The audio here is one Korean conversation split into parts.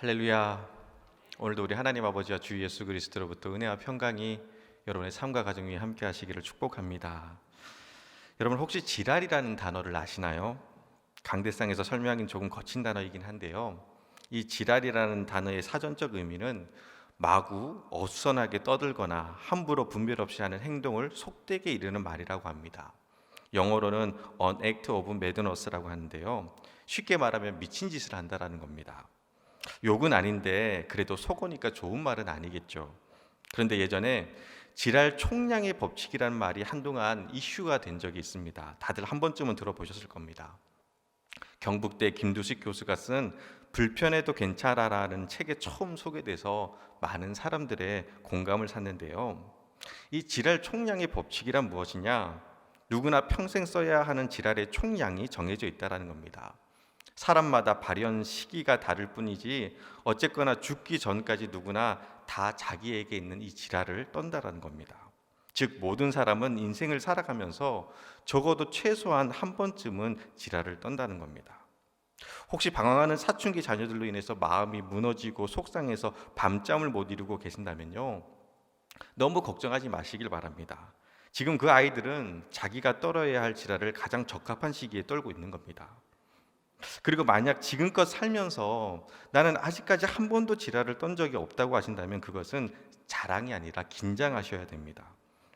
할렐루야. 오늘도 우리 하나님 아버지와 주 예수 그리스도로부터 은혜와 평강이 여러분의 삶과 가정 위에 함께 하시기를 축복합니다. 여러분 혹시 지랄이라는 단어를 아시나요? 강대상에서 설명하기는 조금 거친 단어이긴 한데요. 이 지랄이라는 단어의 사전적 의미는 마구 어수선하게 떠들거나 함부로 분별 없이 하는 행동을 속되게 이르는 말이라고 합니다. 영어로는 an act of madness라고 하는데요. 쉽게 말하면 미친 짓을 한다라는 겁니다. 욕은 아닌데 그래도 속으니까 좋은 말은 아니겠죠. 그런데 예전에 지랄 총량의 법칙이라는 말이 한동안 이슈가 된 적이 있습니다. 다들 한 번쯤은 들어보셨을 겁니다. 경북대 김두식 교수가 쓴 불편해도 괜찮아라는 책에 처음 소개돼서 많은 사람들의 공감을 샀는데요. 이 지랄 총량의 법칙이란 무엇이냐? 누구나 평생 써야 하는 지랄의 총량이 정해져 있다는 겁니다. 사람마다 발현 시기가 다를 뿐이지 어쨌거나 죽기 전까지 누구나 다 자기에게 있는 이 지랄을 떤다라는 겁니다. 즉 모든 사람은 인생을 살아가면서 적어도 최소한 한 번쯤은 지랄을 떤다는 겁니다. 혹시 방황하는 사춘기 자녀들로 인해서 마음이 무너지고 속상해서 밤잠을 못 이루고 계신다면요, 너무 걱정하지 마시길 바랍니다. 지금 그 아이들은 자기가 떨어야 할 지랄을 가장 적합한 시기에 떨고 있는 겁니다. 그리고 만약 지금껏 살면서 나는 아직까지 한 번도 지랄을 떤 적이 없다고 하신다면 그것은 자랑이 아니라 긴장하셔야 됩니다.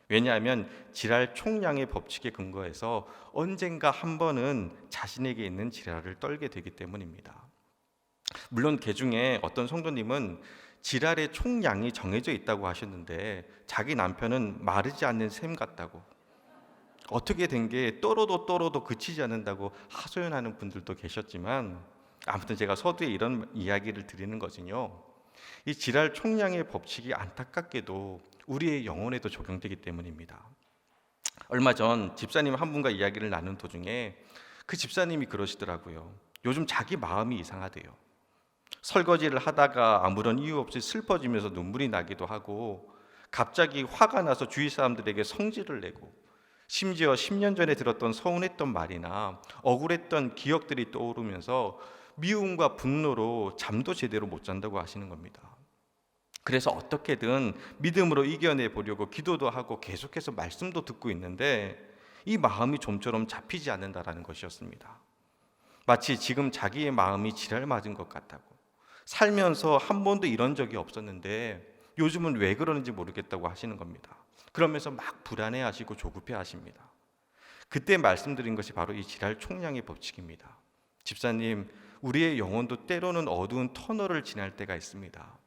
왜냐하면 지랄 총량의 법칙에 근거해서 언젠가 한 번은 자신에게 있는 지랄을 떨게 되기 때문입니다. 물론 그 중에 어떤 성도님은 지랄의 총량이 정해져 있다고 하셨는데 자기 남편은 마르지 않는 샘 같다고, 어떻게 된 게 떨어도 그치지 않는다고 하소연하는 분들도 계셨지만, 아무튼 제가 서두에 이런 이야기를 드리는 것은요, 이 지랄 총량의 법칙이 안타깝게도 우리의 영혼에도 적용되기 때문입니다. 얼마 전 집사님 한 분과 이야기를 나눈 도중에 그 집사님이 그러시더라고요. 요즘 자기 마음이 이상하대요. 설거지를 하다가 아무런 이유 없이 슬퍼지면서 눈물이 나기도 하고, 갑자기 화가 나서 주위 사람들에게 성질을 내고, 심지어 10년 전에 들었던 서운했던 말이나 억울했던 기억들이 떠오르면서 미움과 분노로 잠도 제대로 못 잔다고 하시는 겁니다. 그래서 어떻게든 믿음으로 이겨내 보려고 기도도 하고 계속해서 말씀도 듣고 있는데 이 마음이 좀처럼 잡히지 않는다라는 것이었습니다. 마치 지금 자기의 마음이 지랄 맞은 것 같다고, 살면서 한 번도 이런 적이 없었는데 요즘은 왜 그러는지 모르겠다고 하시는 겁니다. 그러면서 막 불안해하시고 조급해하십니다. 그때 말씀드린 것이 바로 이 지랄 총량의 법칙입니다. 집사님, 우리의 영혼도 때로는 어두운 터널을 지날 때가 있습니다.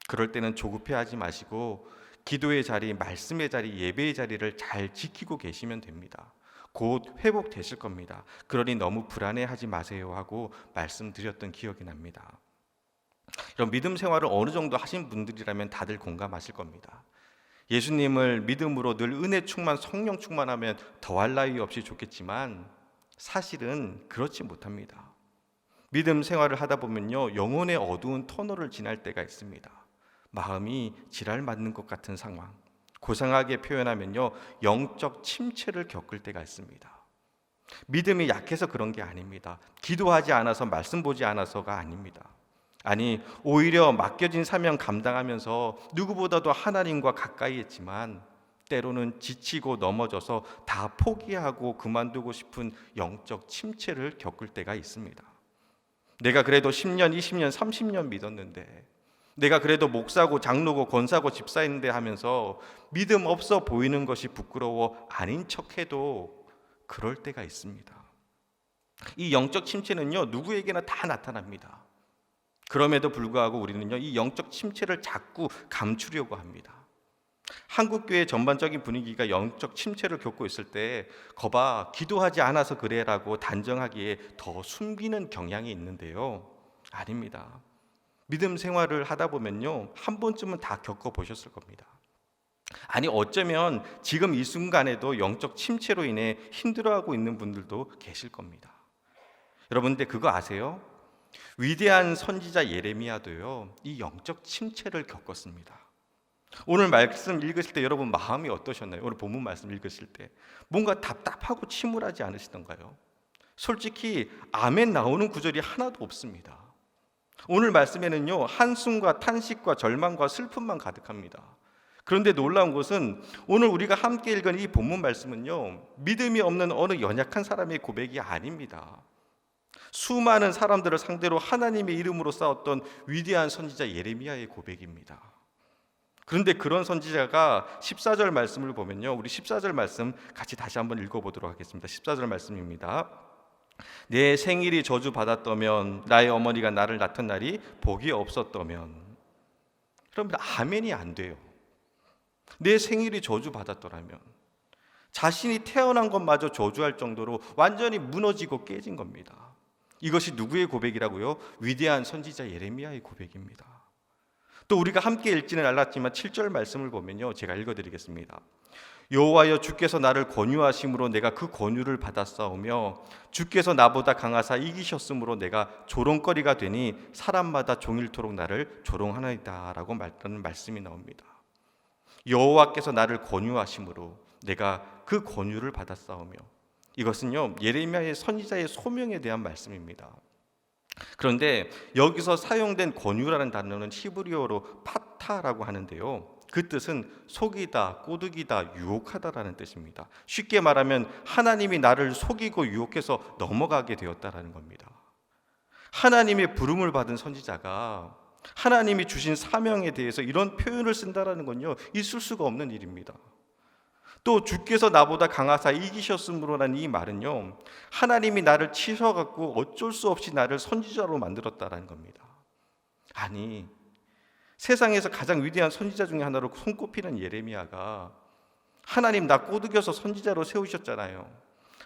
그럴 때는 조급해하지 마시고 기도의 자리, 말씀의 자리, 예배의 자리를 잘 지키고 계시면 됩니다. 곧 회복되실 겁니다. 그러니 너무 불안해하지 마세요 하고 말씀드렸던 기억이 납니다. 이런 믿음 생활을 어느 정도 하신 분들이라면 다들 공감하실 겁니다. 예수님을 믿음으로 늘 은혜 충만, 성령 충만하면 더할 나위 없이 좋겠지만 사실은 그렇지 못합니다. 믿음 생활을 하다 보면요, 영혼의 어두운 터널을 지날 때가 있습니다. 마음이 지랄 맞는 것 같은 상황, 고상하게 표현하면요, 영적 침체를 겪을 때가 있습니다. 믿음이 약해서 그런 게 아닙니다. 기도하지 않아서, 말씀 보지 않아서가 아닙니다. 아니, 오히려 맡겨진 사명 감당하면서 누구보다도 하나님과 가까이 했지만 때로는 지치고 넘어져서 다 포기하고 그만두고 싶은 영적 침체를 겪을 때가 있습니다. 내가 그래도 10년, 20년, 30년 믿었는데, 내가 그래도 목사고 장로고 권사고 집사인데 하면서 믿음 없어 보이는 것이 부끄러워 아닌 척해도 그럴 때가 있습니다. 이 영적 침체는요, 누구에게나 다 나타납니다. 그럼에도 불구하고 우리는요, 이 영적 침체를 자꾸 감추려고 합니다. 한국교회 전반적인 분위기가 영적 침체를 겪고 있을 때 거봐, 기도하지 않아서 그래라고 단정하기에 더 숨기는 경향이 있는데요, 아닙니다. 믿음 생활을 하다 보면요, 한 번쯤은 다 겪어보셨을 겁니다. 아니, 어쩌면 지금 이 순간에도 영적 침체로 인해 힘들어하고 있는 분들도 계실 겁니다. 여러분, 근데 그거 아세요? 위대한 선지자 예레미야도요, 이 영적 침체를 겪었습니다. 오늘 말씀 읽으실 때 여러분 마음이 어떠셨나요? 오늘 본문 말씀 읽으실 때 뭔가 답답하고 침울하지 않으시던가요? 솔직히 아멘 나오는 구절이 하나도 없습니다. 오늘 말씀에는요, 한숨과 탄식과 절망과 슬픔만 가득합니다. 그런데 놀라운 것은 오늘 우리가 함께 읽은 이 본문 말씀은요, 믿음이 없는 어느 연약한 사람의 고백이 아닙니다. 수많은 사람들을 상대로 하나님의 이름으로 싸웠던 위대한 선지자 예레미야의 고백입니다. 그런데 그런 선지자가 14절 말씀을 보면요, 우리 14절 말씀 같이 다시 한번 읽어보도록 하겠습니다. 14절 말씀입니다. 내 생일이 저주받았다면, 나의 어머니가 나를 낳던 날이 복이 없었다면. 여러분, 아멘이 안 돼요. 내 생일이 저주받았더라면, 자신이 태어난 것마저 저주할 정도로 완전히 무너지고 깨진 겁니다. 이것이 누구의 고백이라고요? 위대한 선지자 예레미야의 고백입니다. 또 우리가 함께 읽지는 않았지만 7절 말씀을 보면요, 제가 읽어드리겠습니다. 여호와여, 주께서 나를 권유하심으로 내가 그 권유를 받았사오며 주께서 나보다 강하사 이기셨으므로 내가 조롱거리가 되니 사람마다 종일토록 나를 조롱하나이다 라고 말하는 말씀이 나옵니다. 여호와께서 나를 권유하심으로 내가 그 권유를 받았사오며, 이것은요, 예레미야의 선지자의 소명에 대한 말씀입니다. 그런데 여기서 사용된 권유라는 단어는 히브리어로 파타라고 하는데요, 그 뜻은 속이다, 꼬드기다, 유혹하다라는 뜻입니다. 쉽게 말하면 하나님이 나를 속이고 유혹해서 넘어가게 되었다라는 겁니다. 하나님의 부름을 받은 선지자가 하나님이 주신 사명에 대해서 이런 표현을 쓴다라는 건요, 있을 수가 없는 일입니다. 또 주께서 나보다 강하사 이기셨으므로라는 이 말은요, 하나님이 나를 치셔갖고 어쩔 수 없이 나를 선지자로 만들었다라는 겁니다. 아니, 세상에서 가장 위대한 선지자 중에 하나로 손꼽히는 예레미야가 하나님 나 꼬드겨서 선지자로 세우셨잖아요,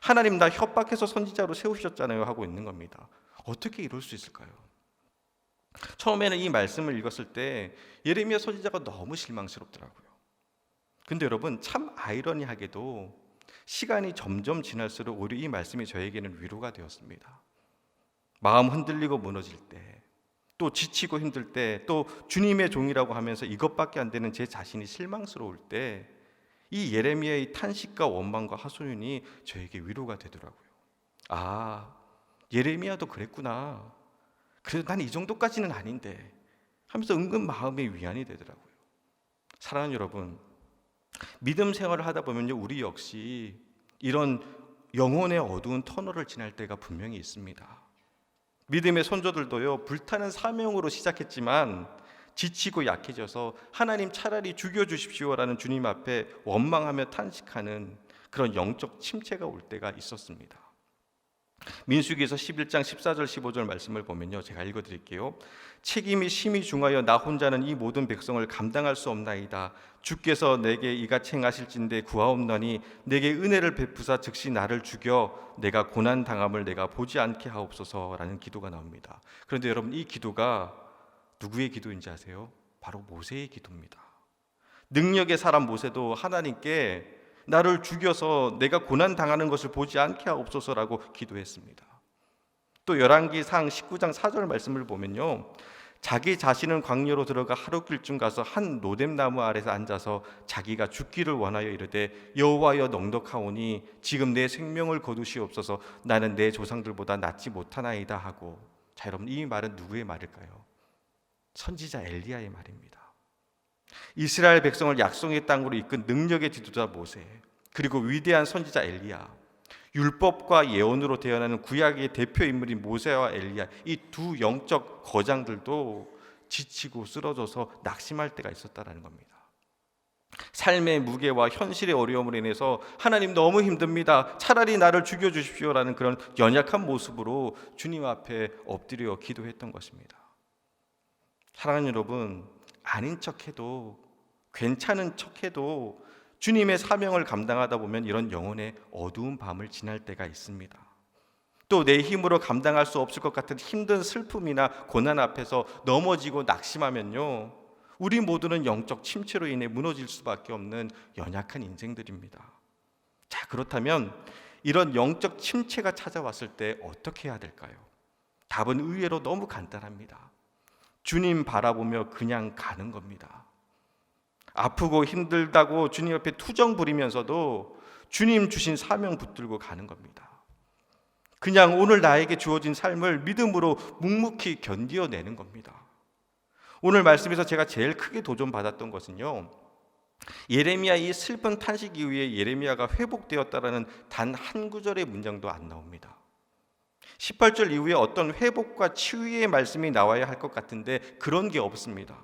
하나님 나 협박해서 선지자로 세우셨잖아요 하고 있는 겁니다. 어떻게 이럴 수 있을까요? 처음에는 이 말씀을 읽었을 때 예레미야 선지자가 너무 실망스럽더라고요. 근데 여러분, 참 아이러니하게도 시간이 점점 지날수록 오히려 이 말씀이 저에게는 위로가 되었습니다. 마음 흔들리고 무너질 때, 또 지치고 힘들 때, 또 주님의 종이라고 하면서 이것밖에 안 되는 제 자신이 실망스러울 때, 이 예레미야의 탄식과 원망과 하소연이 저에게 위로가 되더라고요. 아, 예레미야도 그랬구나, 그래도 난 이 정도까지는 아닌데 하면서 은근 마음의 위안이 되더라고요. 사랑하는 여러분, 믿음 생활을 하다 보면요, 우리 역시 이런 영혼의 어두운 터널을 지날 때가 분명히 있습니다. 믿음의 선조들도요, 불타는 사명으로 시작했지만 지치고 약해져서 하나님 차라리 죽여주십시오라는 주님 앞에 원망하며 탄식하는 그런 영적 침체가 올 때가 있었습니다. 민수기에서 11장 14절 15절 말씀을 보면요, 제가 읽어드릴게요. 책임이 심히 중하여 나 혼자는 이 모든 백성을 감당할 수 없나이다. 주께서 내게 이같이 행하실진대 구하옵나니 내게 은혜를 베푸사 즉시 나를 죽여 내가 고난 당함을 내가 보지 않게 하옵소서라는 기도가 나옵니다. 그런데 여러분, 이 기도가 누구의 기도인지 아세요? 바로 모세의 기도입니다. 능력의 사람 모세도 하나님께 나를 죽여서 내가 고난 당하는 것을 보지 않게 하옵소서라고 기도했습니다. 또 열왕기상 19장 4절 말씀을 보면요, 자기 자신은 광야로 들어가 하룻길쯤 가서 한 노뎀나무 아래서 앉아서 자기가 죽기를 원하여 이르되 여호와여 넉넉하오니 지금 내 생명을 거두시옵소서, 나는 내 조상들보다 낫지 못하나이다 하고. 자, 여러분, 이 말은 누구의 말일까요? 선지자 엘리야의 말입니다. 이스라엘 백성을 약속의 땅으로 이끈 능력의 지도자 모세, 그리고 위대한 선지자 엘리야, 율법과 예언으로 태어나는 구약의 대표 인물인 모세와 엘리야, 이 두 영적 거장들도 지치고 쓰러져서 낙심할 때가 있었다는 겁니다. 삶의 무게와 현실의 어려움으로 인해서 하나님 너무 힘듭니다, 차라리 나를 죽여주십시오라는 그런 연약한 모습으로 주님 앞에 엎드려 기도했던 것입니다. 사랑하는 여러분, 아닌 척해도, 괜찮은 척해도 주님의 사명을 감당하다 보면 이런 영혼의 어두운 밤을 지날 때가 있습니다. 또 내 힘으로 감당할 수 없을 것 같은 힘든 슬픔이나 고난 앞에서 넘어지고 낙심하면요, 우리 모두는 영적 침체로 인해 무너질 수밖에 없는 연약한 인생들입니다. 자, 그렇다면 이런 영적 침체가 찾아왔을 때 어떻게 해야 될까요? 답은 의외로 너무 간단합니다. 주님 바라보며 그냥 가는 겁니다. 아프고 힘들다고 주님 앞에 투정 부리면서도 주님 주신 사명 붙들고 가는 겁니다. 그냥 오늘 나에게 주어진 삶을 믿음으로 묵묵히 견디어내는 겁니다. 오늘 말씀에서 제가 제일 크게 도전받았던 것은요, 예레미야 이 슬픈 탄식 이후에 예레미야가 회복되었다라는 단 한 구절의 문장도 안 나옵니다. 18절 이후에 어떤 회복과 치유의 말씀이 나와야 할 것 같은데 그런 게 없습니다.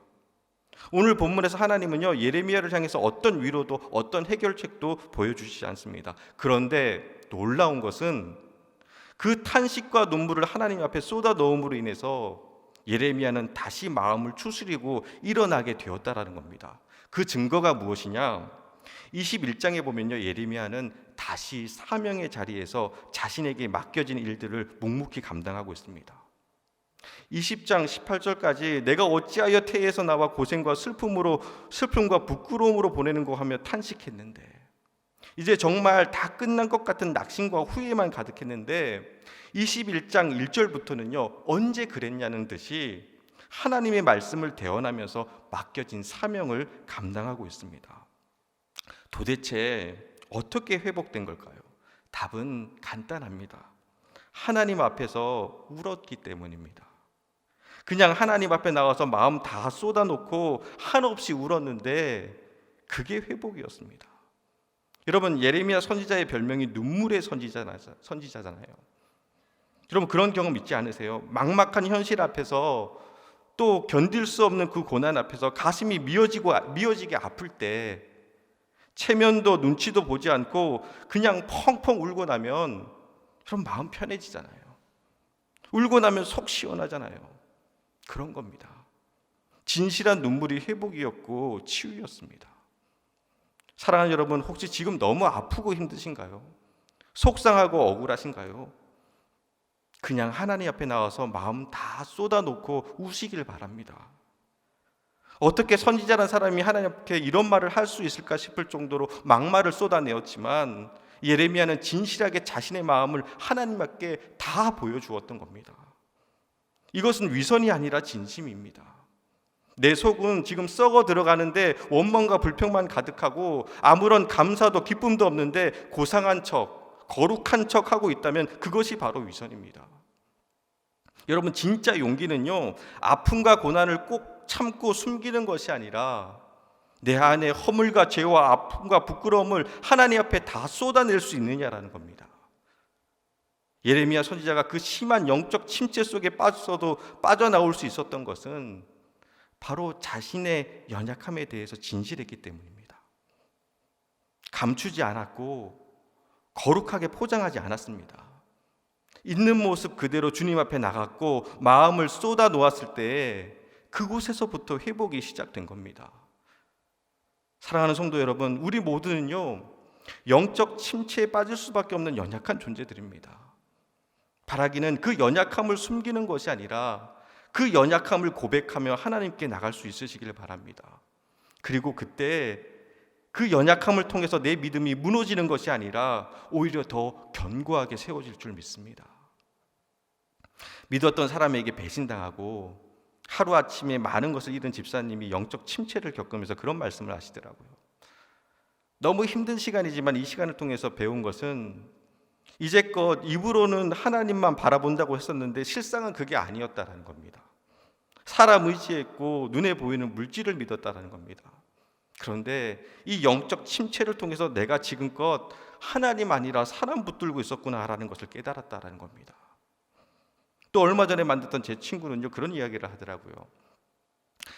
오늘 본문에서 하나님은요, 예레미야를 향해서 어떤 위로도 어떤 해결책도 보여주시지 않습니다. 그런데 놀라운 것은 그 탄식과 눈물을 하나님 앞에 쏟아 넣음으로 인해서 예레미야는 다시 마음을 추스리고 일어나게 되었다라는 겁니다. 그 증거가 무엇이냐? 21장에 보면요, 예레미야는 다시 사명의 자리에서 자신에게 맡겨진 일들을 묵묵히 감당하고 있습니다. 20장 18절까지 내가 어찌하여 태에서 나와 고생과 슬픔과 부끄러움으로 보내는고 하며 탄식했는데, 이제 정말 다 끝난 것 같은 낙심과 후회만 가득했는데 21장 1절부터는요, 언제 그랬냐는 듯이 하나님의 말씀을 대언하면서 맡겨진 사명을 감당하고 있습니다. 도대체 어떻게 회복된 걸까요? 답은 간단합니다. 하나님 앞에서 울었기 때문입니다. 그냥 하나님 앞에 나와서 마음 다 쏟아놓고 한없이 울었는데 그게 회복이었습니다. 여러분, 예레미야 선지자의 별명이 눈물의 선지자잖아요. 여러분, 그런 경험 있지 않으세요? 막막한 현실 앞에서, 또 견딜 수 없는 그 고난 앞에서 가슴이 미어지게 아플 때 체면도 눈치도 보지 않고 그냥 펑펑 울고 나면 그럼 마음 편해지잖아요. 울고 나면 속 시원하잖아요. 그런 겁니다. 진실한 눈물이 회복이었고 치유였습니다. 사랑하는 여러분, 혹시 지금 너무 아프고 힘드신가요? 속상하고 억울하신가요? 그냥 하나님 앞에 나와서 마음 다 쏟아놓고 우시길 바랍니다. 어떻게 선지자라는 사람이 하나님께 이런 말을 할 수 있을까 싶을 정도로 막말을 쏟아내었지만 예레미야는 진실하게 자신의 마음을 하나님께 다 보여주었던 겁니다. 이것은 위선이 아니라 진심입니다. 내 속은 지금 썩어 들어가는데 원망과 불평만 가득하고 아무런 감사도 기쁨도 없는데 고상한 척, 거룩한 척 하고 있다면 그것이 바로 위선입니다. 여러분, 진짜 용기는요, 아픔과 고난을 꼭 참고 숨기는 것이 아니라 내 안에 허물과 죄와 아픔과 부끄러움을 하나님 앞에 다 쏟아낼 수 있느냐라는 겁니다. 예레미야 선지자가 그 심한 영적 침체 속에 빠져도 빠져나올 수 있었던 것은 바로 자신의 연약함에 대해서 진실했기 때문입니다. 감추지 않았고 거룩하게 포장하지 않았습니다. 있는 모습 그대로 주님 앞에 나갔고 마음을 쏟아 놓았을 때 그곳에서부터 회복이 시작된 겁니다. 사랑하는 성도 여러분, 우리 모두는요, 영적 침체에 빠질 수밖에 없는 연약한 존재들입니다. 바라기는 그 연약함을 숨기는 것이 아니라 그 연약함을 고백하며 하나님께 나갈 수 있으시길 바랍니다. 그리고 그때 그 연약함을 통해서 내 믿음이 무너지는 것이 아니라 오히려 더 견고하게 세워질 줄 믿습니다. 믿었던 사람에게 배신당하고 하루아침에 많은 것을 잃은 집사님이 영적 침체를 겪으면서 그런 말씀을 하시더라고요. 너무 힘든 시간이지만 이 시간을 통해서 배운 것은 이제껏 입으로는 하나님만 바라본다고 했었는데 실상은 그게 아니었다는 겁니다. 사람 의지했고 눈에 보이는 물질을 믿었다는 겁니다. 그런데 이 영적 침체를 통해서 내가 지금껏 하나님 아니라 사람 붙들고 있었구나라는 것을 깨달았다는 겁니다. 또 얼마 전에 만났던 제 친구는요, 그런 이야기를 하더라고요.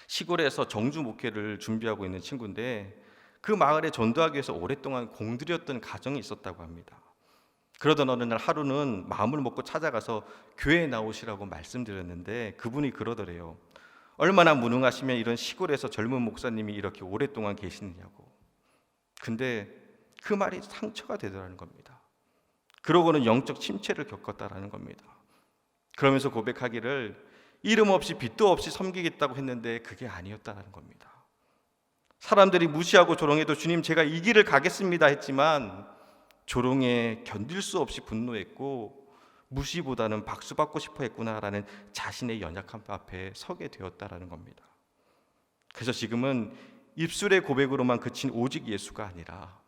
시골에서 정주 목회를 준비하고 있는 친구인데 그 마을에 전도하기 위해서 오랫동안 공들였던 가정이 있었다고 합니다. 그러던 어느 날 하루는 마음을 먹고 찾아가서 교회에 나오시라고 말씀드렸는데 그분이 그러더래요. 얼마나 무능하시면 이런 시골에서 젊은 목사님이 이렇게 오랫동안 계시느냐고. 근데 그 말이 상처가 되더라는 겁니다. 그러고는 영적 침체를 겪었다라는 겁니다. 그러면서 고백하기를 이름 없이 빚도 없이 섬기겠다고 했는데 그게 아니었다는 겁니다. 사람들이 무시하고 조롱해도 주님 제가 이 길을 가겠습니다 했지만 조롱에 견딜 수 없이 분노했고 무시보다는 박수받고 싶어 했구나라는 자신의 연약함 앞에 서게 되었다라는 겁니다. 그래서 지금은 입술의 고백으로만 그친 오직 예수가 아니라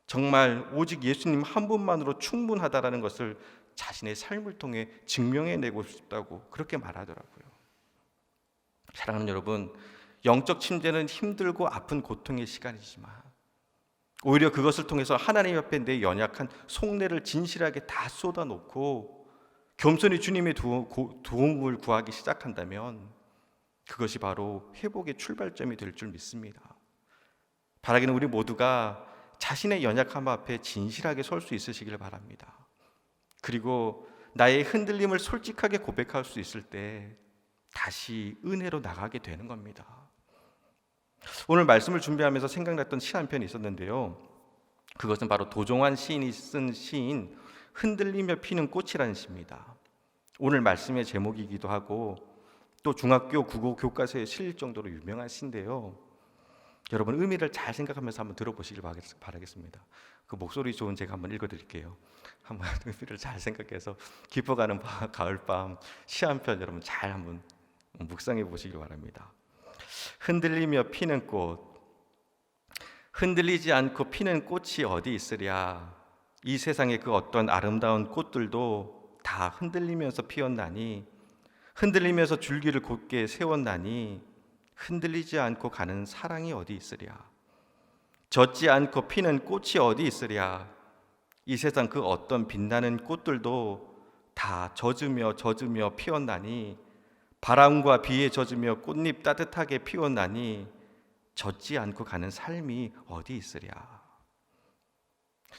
정말 오직 예수님 한 분만으로 충분하다라는 것을 자신의 삶을 통해 증명해내고 싶다고 그렇게 말하더라고요. 사랑하는 여러분, 영적 침체는 힘들고 아픈 고통의 시간이지만 오히려 그것을 통해서 하나님 앞에 내 연약한 속내를 진실하게 다 쏟아놓고 겸손히 주님의 도움을 구하기 시작한다면 그것이 바로 회복의 출발점이 될 줄 믿습니다. 바라기는 우리 모두가 자신의 연약함 앞에 진실하게 설 수 있으시길 바랍니다. 그리고 나의 흔들림을 솔직하게 고백할 수 있을 때 다시 은혜로 나가게 되는 겁니다. 오늘 말씀을 준비하면서 생각났던 시 한 편이 있었는데요. 그것은 바로 도종환 시인이 쓴 시인 흔들리며 피는 꽃이라는 시입니다. 오늘 말씀의 제목이기도 하고 또 중학교 국어 교과서에 실릴 정도로 유명한 시인데요. 여러분 의미를 잘 생각하면서 한번 들어보시길 바라겠습니다. 그 목소리 좋은 제가 한번 읽어드릴게요. 한번 의미를 잘 생각해서 깊어가는 가을밤 시 한 편 여러분 잘 한번 묵상해 보시길 바랍니다. 흔들리며 피는 꽃, 흔들리지 않고 피는 꽃이 어디 있으랴. 이 세상의 그 어떤 아름다운 꽃들도 다 흔들리면서 피었나니, 흔들리면서 줄기를 곧게 세웠나니 흔들리지 않고 가는 사랑이 어디 있으랴. 젖지 않고 피는 꽃이 어디 있으랴. 이 세상 그 어떤 빛나는 꽃들도 다 젖으며 피었나니, 바람과 비에 젖으며 꽃잎 따뜻하게 피웠나니 젖지 않고 가는 삶이 어디 있으랴.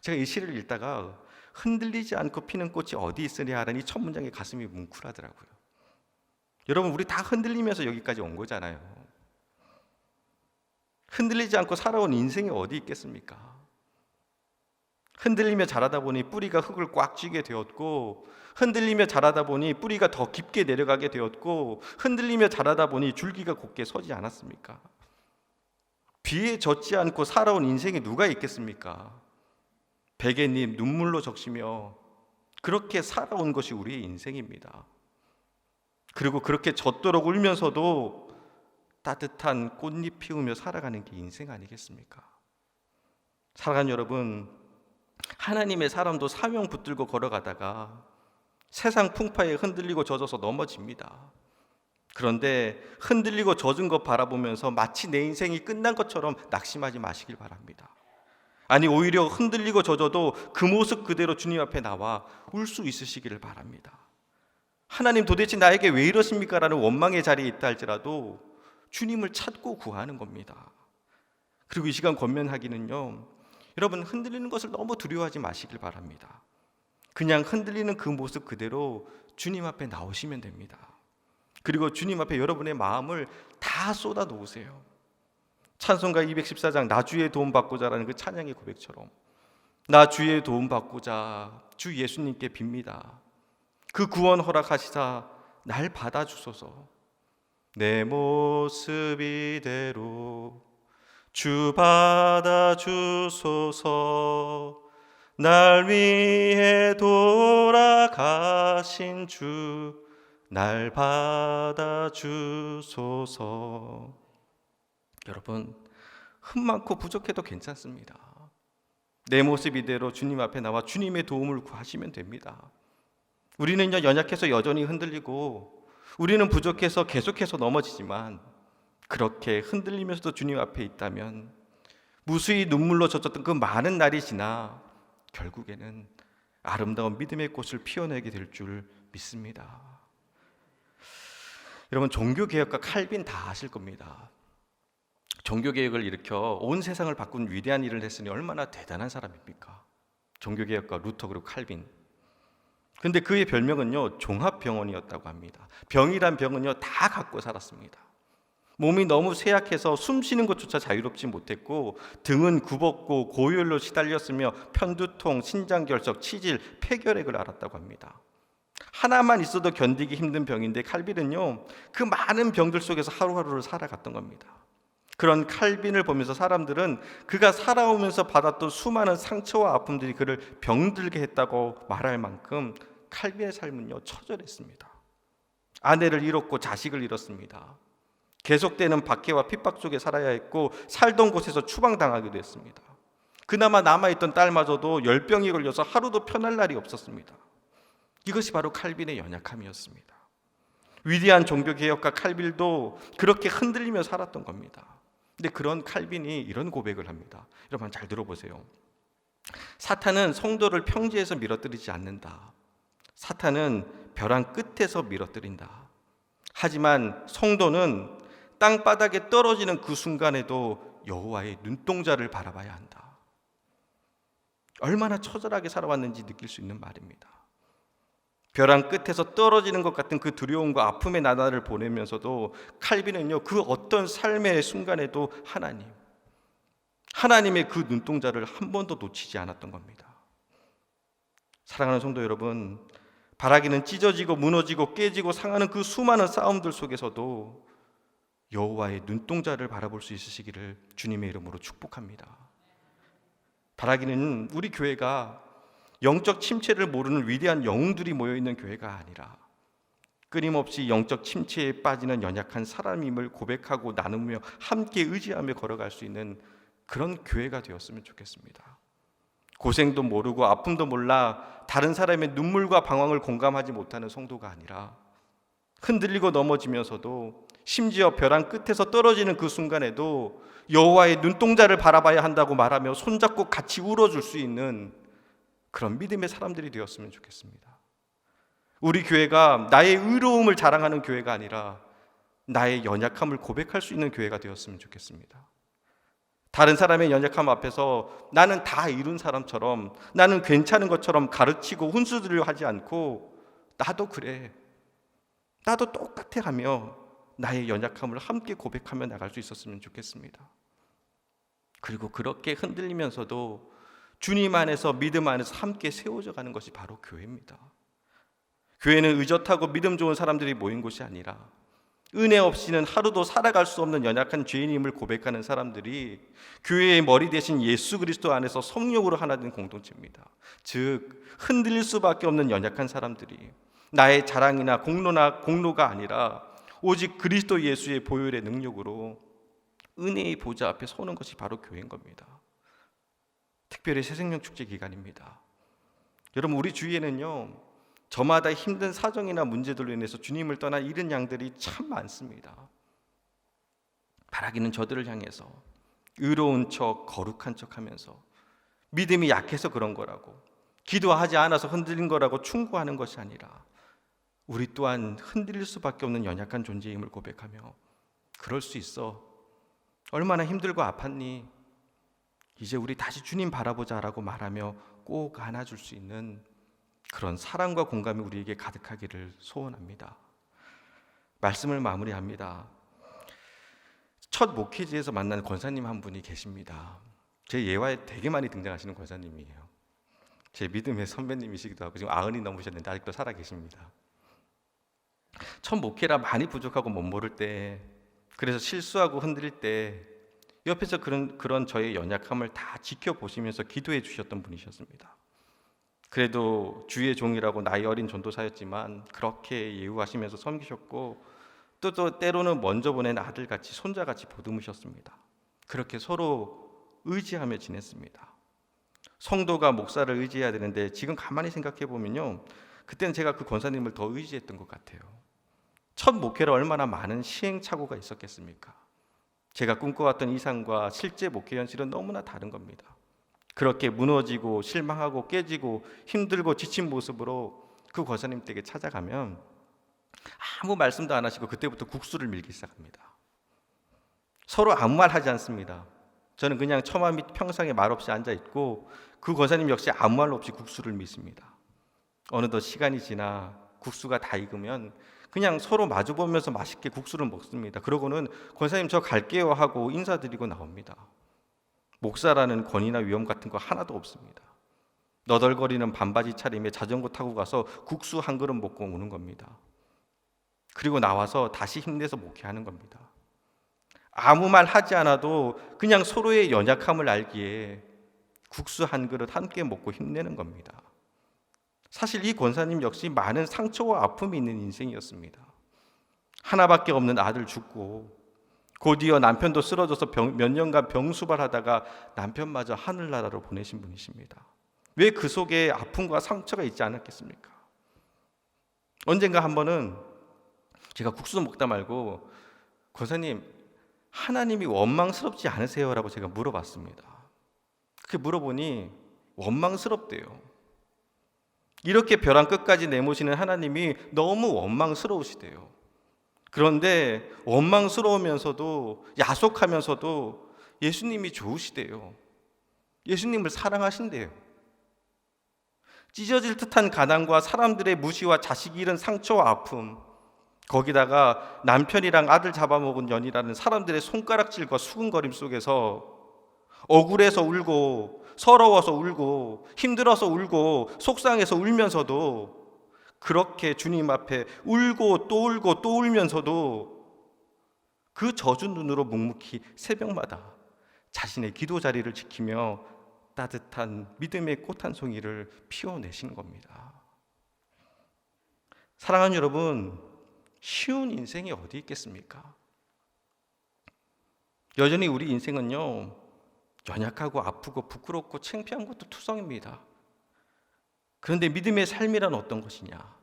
제가 이 시를 읽다가 흔들리지 않고 피는 꽃이 어디 있으랴라는 이 첫 문장에 가슴이 뭉클하더라고요. 여러분 우리 다 흔들리면서 여기까지 온 거잖아요. 흔들리지 않고 살아온 인생이 어디 있겠습니까? 흔들리며 자라다 보니 뿌리가 흙을 꽉 쥐게 되었고, 흔들리며 자라다 보니 뿌리가 더 깊게 내려가게 되었고, 흔들리며 자라다 보니 줄기가 곧게 서지 않았습니까? 비에 젖지 않고 살아온 인생이 누가 있겠습니까? 베갯잎 눈물로 적시며 그렇게 살아온 것이 우리의 인생입니다. 그리고 그렇게 젖도록 울면서도 따뜻한 꽃잎 피우며 살아가는 게 인생 아니겠습니까? 사랑하는 여러분, 하나님의 사람도 사명 붙들고 걸어가다가 세상 풍파에 흔들리고 젖어서 넘어집니다. 그런데 흔들리고 젖은 것 바라보면서 마치 내 인생이 끝난 것처럼 낙심하지 마시길 바랍니다. 아니 오히려 흔들리고 젖어도 그 모습 그대로 주님 앞에 나와 울 수 있으시기를 바랍니다. 하나님 도대체 나에게 왜 이러십니까? 라는 원망의 자리에 있다 할지라도 주님을 찾고 구하는 겁니다. 그리고 이 시간 권면하기는요, 여러분 흔들리는 것을 너무 두려워하지 마시길 바랍니다. 그냥 흔들리는 그 모습 그대로 주님 앞에 나오시면 됩니다. 그리고 주님 앞에 여러분의 마음을 다 쏟아 놓으세요. 찬송가 214장 나 주의 도움 받고자라는 그 찬양의 고백처럼 나 주의 도움 받고자 주 예수님께 빕니다. 그 구원 허락하시사 날 받아주소서. 내 모습 이대로 주 받아주소서. 날 위해 돌아가신 주 날 받아주소서. 여러분 흠 많고 부족해도 괜찮습니다. 내 모습 이대로 주님 앞에 나와 주님의 도움을 구하시면 됩니다. 우리는요 연약해서 여전히 흔들리고 우리는 부족해서 계속해서 넘어지지만 그렇게 흔들리면서도 주님 앞에 있다면 무수히 눈물로 젖었던 그 많은 날이 지나 결국에는 아름다운 믿음의 꽃을 피워내게 될 줄 믿습니다. 여러분 종교개혁가 칼빈 다 아실 겁니다. 종교개혁을 일으켜 온 세상을 바꾼 위대한 일을 했으니 얼마나 대단한 사람입니까? 종교개혁가 루터 그리고 칼빈. 근데 그의 별명은요 종합병원이었다고 합니다. 병이란 병은요 다 갖고 살았습니다. 몸이 너무 쇠약해서 숨 쉬는 것조차 자유롭지 못했고 등은 굽었고 고열로 시달렸으며 편두통, 신장결석, 치질, 폐결핵을 앓았다고 합니다. 하나만 있어도 견디기 힘든 병인데 칼빈은요 그 많은 병들 속에서 하루하루를 살아갔던 겁니다. 그런 칼빈을 보면서 사람들은 그가 살아오면서 받았던 수많은 상처와 아픔들이 그를 병들게 했다고 말할 만큼 칼빈의 삶은요 처절했습니다. 아내를 잃었고 자식을 잃었습니다. 계속되는 박해와 핍박 속에 살아야 했고 살던 곳에서 추방당하기도 했습니다. 그나마 남아있던 딸마저도 열병이 걸려서 하루도 편할 날이 없었습니다. 이것이 바로 칼빈의 연약함이었습니다. 위대한 종교개혁가 칼빈도 그렇게 흔들리며 살았던 겁니다. 근데 그런 칼빈이 이런 고백을 합니다. 여러분 잘 들어보세요. 사탄은 성도를 평지에서 밀어뜨리지 않는다. 사탄은 벼랑 끝에서 밀어뜨린다. 하지만 성도는 땅바닥에 떨어지는 그 순간에도 여호와의 눈동자를 바라봐야 한다. 얼마나 처절하게 살아왔는지 느낄 수 있는 말입니다. 벼랑 끝에서 떨어지는 것 같은 그 두려움과 아픔의 나날을 보내면서도 칼빈은요, 그 어떤 삶의 순간에도 하나님의 그 눈동자를 한 번도 놓치지 않았던 겁니다. 사랑하는 성도 여러분, 바라기는 찢어지고 무너지고 깨지고 상하는 그 수많은 싸움들 속에서도 여호와의 눈동자를 바라볼 수 있으시기를 주님의 이름으로 축복합니다. 바라기는 우리 교회가 영적 침체를 모르는 위대한 영웅들이 모여있는 교회가 아니라 끊임없이 영적 침체에 빠지는 연약한 사람임을 고백하고 나누며 함께 의지하며 걸어갈 수 있는 그런 교회가 되었으면 좋겠습니다. 고생도 모르고 아픔도 몰라 다른 사람의 눈물과 방황을 공감하지 못하는 성도가 아니라 흔들리고 넘어지면서도 심지어 벼랑 끝에서 떨어지는 그 순간에도 여호와의 눈동자를 바라봐야 한다고 말하며 손잡고 같이 울어줄 수 있는 그런 믿음의 사람들이 되었으면 좋겠습니다. 우리 교회가 나의 의로움을 자랑하는 교회가 아니라 나의 연약함을 고백할 수 있는 교회가 되었으면 좋겠습니다. 다른 사람의 연약함 앞에서 나는 다 이룬 사람처럼, 나는 괜찮은 것처럼 가르치고 훈수들려 하지 않고 나도 그래, 나도 똑같아 하며 나의 연약함을 함께 고백하며 나갈 수 있었으면 좋겠습니다. 그리고 그렇게 흔들리면서도 주님 안에서, 믿음 안에서 함께 세워져 가는 것이 바로 교회입니다. 교회는 의젓하고 믿음 좋은 사람들이 모인 곳이 아니라 은혜 없이는 하루도 살아갈 수 없는 연약한 죄인임을 고백하는 사람들이 교회의 머리 대신 예수 그리스도 안에서 성령으로 하나 된 공동체입니다. 즉 흔들릴 수밖에 없는 연약한 사람들이 나의 자랑이나 공로가 아니라 오직 그리스도 예수의 보혈의 능력으로 은혜의 보좌 앞에 서는 것이 바로 교회인 겁니다. 특별히 새생명 축제 기간입니다. 여러분, 우리 주위에는요, 저마다 힘든 사정이나 문제들로 인해서 주님을 떠난 잃은 양들이 참 많습니다. 바라기는 저들을 향해서 의로운 척, 거룩한 척 하면서 믿음이 약해서 그런 거라고, 기도하지 않아서 흔들린 거라고 충고하는 것이 아니라 우리 또한 흔들릴 수밖에 없는 연약한 존재임을 고백하며 그럴 수 있어, 얼마나 힘들고 아팠니, 이제 우리 다시 주님 바라보자라고 말하며 꼭 안아줄 수 있는 그런 사랑과 공감이 우리에게 가득하기를 소원합니다. 말씀을 마무리합니다. 첫 목회지에서 만난 권사님 한 분이 계십니다. 제 예화에 되게 많이 등장하시는 권사님이에요. 제 믿음의 선배님이시기도 하고 지금 90이 넘으셨는데 아직도 살아 계십니다. 첫 목회라 많이 부족하고 못 모를 때, 그래서 실수하고 흔들릴 때 옆에서 그런 저의 연약함을 다 지켜보시면서 기도해 주셨던 분이셨습니다. 그래도 주의 종이라고 나이 어린 전도사였지만 그렇게 예우하시면서 섬기셨고 또 때로는 먼저 보낸 아들같이 손자같이 보듬으셨습니다. 그렇게 서로 의지하며 지냈습니다. 성도가 목사를 의지해야 되는데 지금 가만히 생각해 보면요, 그때는 제가 그 권사님을 더 의지했던 것 같아요. 첫 목회로 얼마나 많은 시행착오가 있었겠습니까? 제가 꿈꿔왔던 이상과 실제 목회 현실은 너무나 다른 겁니다. 그렇게 무너지고 실망하고 깨지고 힘들고 지친 모습으로 그 권사님 댁에 찾아가면 아무 말씀도 안 하시고 그때부터 국수를 밀기 시작합니다. 서로 아무 말 하지 않습니다. 저는 그냥 처마 밑 평상에 말없이 앉아있고 그 권사님 역시 아무 말 없이 국수를 미십니다. 어느덧 시간이 지나 국수가 다 익으면 그냥 서로 마주보면서 맛있게 국수를 먹습니다. 그러고는 권사님 저 갈게요 하고 인사드리고 나옵니다. 목사라는 권위나 위험 같은 거 하나도 없습니다. 너덜거리는 반바지 차림에 자전거 타고 가서 국수 한 그릇 먹고 오는 겁니다. 그리고 나와서 다시 힘내서 목회하는 겁니다. 아무 말 하지 않아도 그냥 서로의 연약함을 알기에 국수 한 그릇 함께 먹고 힘내는 겁니다. 사실 이 권사님 역시 많은 상처와 아픔이 있는 인생이었습니다. 하나밖에 없는 아들 죽고 곧이어 남편도 쓰러져서 몇 년간 병수발하다가 남편마저 하늘나라로 보내신 분이십니다. 왜 그 속에 아픔과 상처가 있지 않았겠습니까? 언젠가 한 번은 제가 국수 먹다 말고 권사님, 하나님이 원망스럽지 않으세요? 라고 제가 물어봤습니다. 그렇게 물어보니 원망스럽대요. 이렇게 벼랑 끝까지 내모시는 하나님이 너무 원망스러우시대요. 그런데 원망스러우면서도 야속하면서도 예수님이 좋으시대요. 예수님을 사랑하신대요. 찢어질 듯한 가난과 사람들의 무시와 자식이 잃은 상처와 아픔, 거기다가 남편이랑 아들 잡아먹은 년이라는 사람들의 손가락질과 수군거림 속에서 억울해서 울고 서러워서 울고 힘들어서 울고 속상해서 울면서도 그렇게 주님 앞에 울고 또 울고 또 울면서도 그 젖은 눈으로 묵묵히 새벽마다 자신의 기도 자리를 지키며 따뜻한 믿음의 꽃 한 송이를 피워내신 겁니다. 사랑하는 여러분, 쉬운 인생이 어디 있겠습니까? 여전히 우리 인생은요, 연약하고 아프고 부끄럽고 창피한 것도 투성입니다. 그런데 믿음의 삶이란 어떤 것이냐?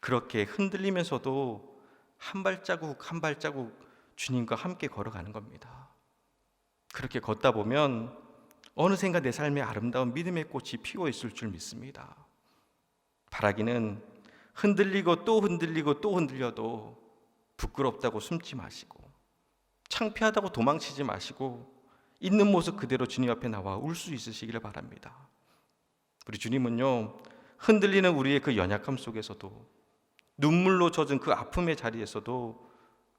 그렇게 흔들리면서도 한 발자국 한 발자국 주님과 함께 걸어가는 겁니다. 그렇게 걷다 보면 어느샌가 내 삶에 아름다운 믿음의 꽃이 피어 있을 줄 믿습니다. 바라기는 흔들리고 또 흔들리고 또 흔들려도 부끄럽다고 숨지 마시고 창피하다고 도망치지 마시고 있는 모습 그대로 주님 앞에 나와 울 수 있으시기를 바랍니다. 우리 주님은요, 흔들리는 우리의 그 연약함 속에서도 눈물로 젖은 그 아픔의 자리에서도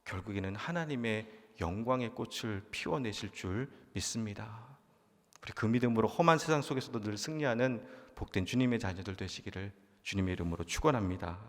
결국에는 하나님의 영광의 꽃을 피워내실 줄 믿습니다. 우리 그 믿음으로 험한 세상 속에서도 늘 승리하는 복된 주님의 자녀들 되시기를 주님의 이름으로 축원합니다.